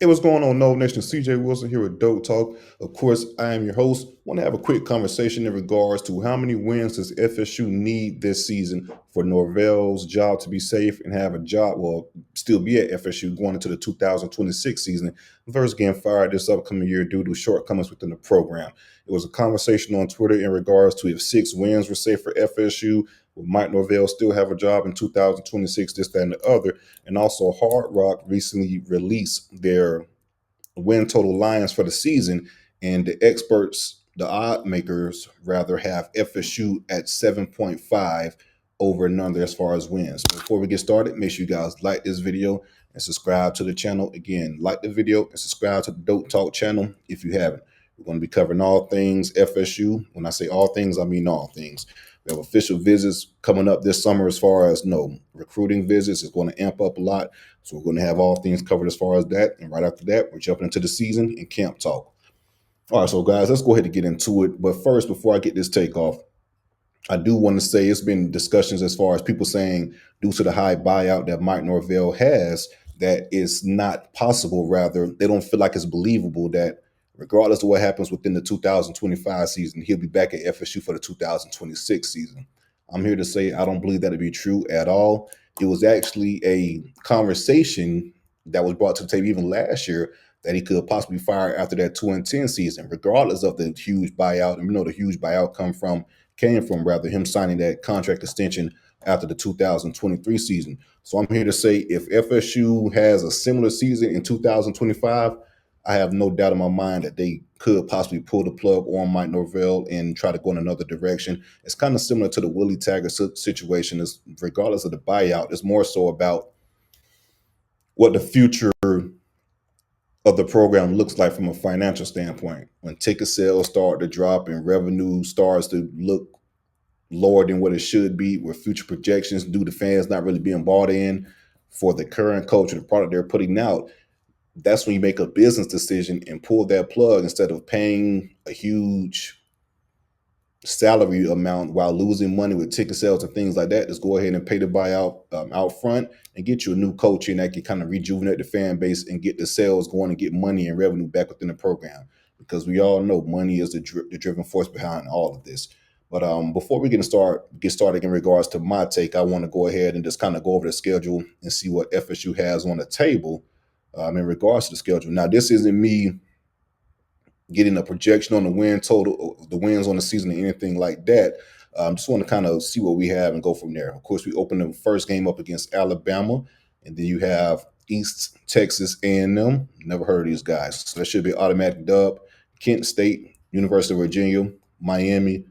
Hey, what's going on, Noles Nation? CJ Wilson here with DoakTalk. Of course, I am your host. Want to have a quick conversation in regards to how many wins does FSU need this season for Norvell's job to be safe and have a job, well, still be at FSU going into the 2026 season versus getting fired this upcoming year due to shortcomings within the program. It was a conversation on Twitter in regards to if 6 wins were safe for FSU. Will Mike Norvell still have a job in 2026, this, that, and the other? And also, Hard Rock recently released their win total lines for the season, and the experts, the odd makers, rather have FSU at 7.5 over and under as far as wins. Before we get started, make sure you guys like this video and subscribe to the channel. Again, like the video and subscribe to the Dope Talk channel if you haven't. We're going to be covering all things FSU. When I say all things, I mean all things. We have official visits coming up this summer as far as recruiting visits is going to amp up a lot. So we're going to have all things covered as far as that. And right after that, we're jumping into the season and camp talk. All right, so guys, let's go ahead and get into it. But first, before I get this takeoff, I do want to say it's been discussions as far as people saying due to the high buyout that Mike Norvell has, that it's not possible. Rather, they don't feel like it's believable that regardless of what happens within the 2025 season, he'll be back at FSU for the 2026 season. I'm here to say I don't believe that to be true at all. It was actually a conversation that was brought to the table even last year that he could possibly fire after that 2-10 season, regardless of the huge buyout. And we know the huge buyout came from rather him signing that contract extension after the 2023 season. So I'm here to say if FSU has a similar season in 2025, I have no doubt in my mind that they could possibly pull the plug on Mike Norvell and try to go in another direction. It's kind of similar to the Willie Taggart situation. Is regardless of the buyout, it's more so about what the future of the program looks like from a financial standpoint. When ticket sales start to drop and revenue starts to look lower than what it should be, with future projections due to fans not really being bought in for the current coach and the product they're putting out, that's when you make a business decision and pull that plug instead of paying a huge salary amount while losing money with ticket sales and things like that. Just go ahead and pay the buyout out front and get you a new coach in that can kind of rejuvenate the fan base and get the sales going and get money and revenue back within the program. Because we all know money is the driving force behind all of this. But before we get started in regards to my take, I want to go ahead and just kind of go over the schedule and see what FSU has on the table in regards to the schedule. Now, this isn't me getting a projection on the win total, the wins on the season, or anything like that. Just want to kind of see what we have and go from there. Of course, we open the first game up against Alabama, and then you have East Texas A&M. Never heard of these guys, so that should be an automatic dub. Kent State, University of Virginia, Miami,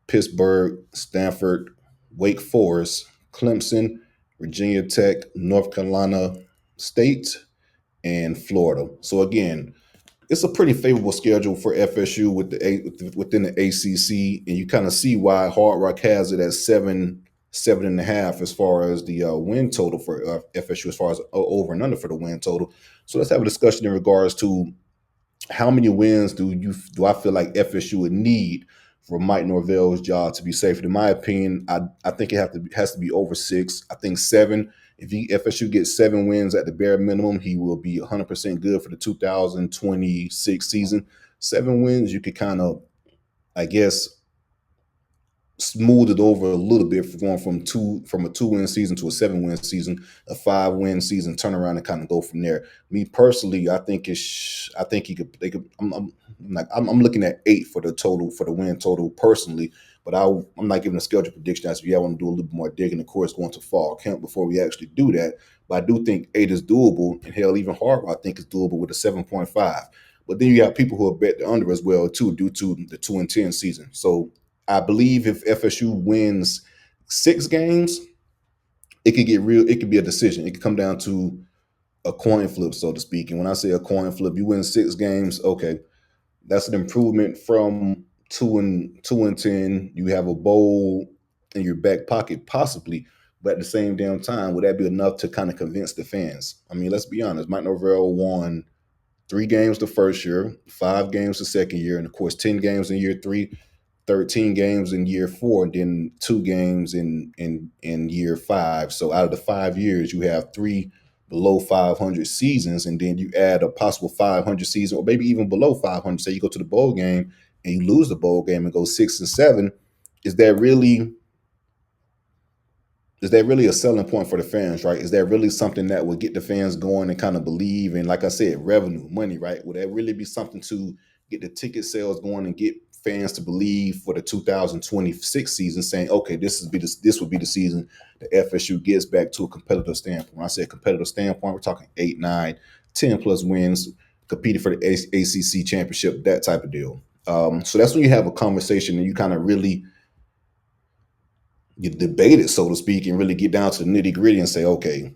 Pittsburgh, Stanford, Wake Forest, Clemson, Virginia Tech, North Carolina State, and Florida. So again, it's a pretty favorable schedule for FSU within the ACC, and you kind of see why Hard Rock has it at 7.5 as far as the win total for FSU, as far as over and under for the win total. So let's have a discussion in regards to how many wins do I feel like FSU would need for Mike Norvell's job to be safe? In my opinion, I think it has to be over 6. I think 7. If FSU gets 7 wins at the bare minimum, he will be 100% good for the 2026 season. 7 wins, you could kind of, I guess, smooth it over a little bit for going from a 2-win season to a 7-win season, a 5-win season, turn around and kind of go from there. Me personally, I think they could. I'm looking at 8 for the total, for the win total personally, but I'm not giving a schedule prediction as I want to do a little bit more digging, of course, going to fall camp before we actually do that. But I do think 8 is doable, and hell, even harder, I think it's doable with a 7.5. But then you have people who have bet the under as well too, due to the 2-10 season. So I believe if FSU wins 6 games, it could get real. It could be a decision. It could come down to a coin flip, so to speak. And when I say a coin flip, you win 6 games. Okay, that's an improvement from 2-10. You have a bowl in your back pocket, possibly. But at the same damn time, would that be enough to kind of convince the fans? I mean, let's be honest. Mike Norvell won 3 games the first year, 5 games the second year, and of course 10 games in year 3, 13 games in year 4, and then 2 games in year 5. So out of the 5 years, you have 3 below 500 seasons, and then you add a possible 500 season, or maybe even below 500. Say you go to the bowl game and you lose the bowl game and go 6-7. Is that really a selling point for the fans, right? Is that really something that would get the fans going and kind of believe? And like I said, revenue, money, right? Would that really be something to get the ticket sales going and get fans to believe for the 2026 season, saying, okay, this would be the season that FSU gets back to a competitive standpoint? When I say competitive standpoint, we're talking 8, 9, 10 plus wins, competing for the ACC championship, that type of deal. So that's when you have a conversation and you kind of really you debate it, so to speak, and really get down to the nitty gritty and say, okay,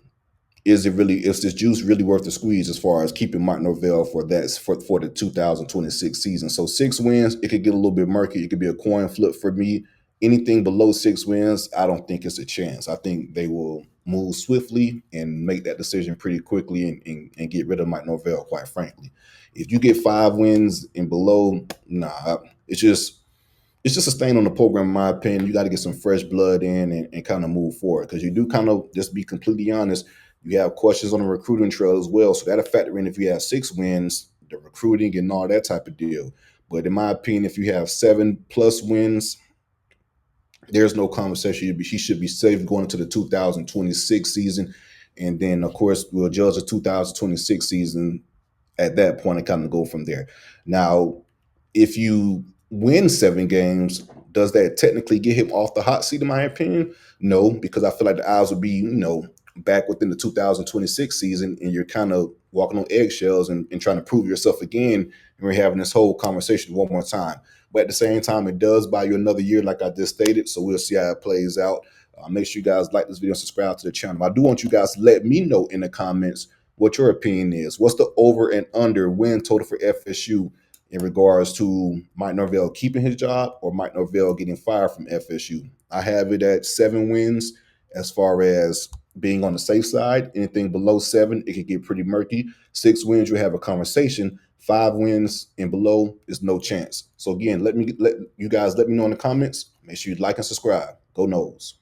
is this juice really worth the squeeze as far as keeping Mike Norvell for the 2026 season? So 6 wins, it could get a little bit murky. It could be a coin flip for me. Anything below 6 wins, I don't think it's a chance. I think they will move swiftly and make that decision pretty quickly and get rid of Mike Norvell, quite frankly. If you get 5 wins and below, nah, it's just a stain on the program, in my opinion. You got to get some fresh blood in and kind of move forward, because you do kind of, just be completely honest, you have questions on the recruiting trail as well. So that'll factor in if you have 6 wins, the recruiting and all that type of deal. But in my opinion, if you have 7+ wins, there's no conversation. He should be safe going into the 2026 season. And then, of course, we'll judge the 2026 season at that point and kind of go from there. Now, if you win 7 games, does that technically get him off the hot seat, in my opinion? No, because I feel like the odds would be, back within the 2026 season, and you're kind of walking on eggshells and trying to prove yourself again. And we're having this whole conversation one more time. But at the same time, it does buy you another year, like I just stated. So we'll see how it plays out. Make sure you guys like this video and subscribe to the channel. I do want you guys to let me know in the comments what your opinion is. What's the over and under win total for FSU in regards to Mike Norvell keeping his job or Mike Norvell getting fired from FSU? I have it at 7 wins as far as being on the safe side. Anything below 7, it could get pretty murky. 6 wins, you have a conversation. 5 wins and below is no chance. So again, let you guys let me know in the comments. Make sure you like and subscribe. Go Noles.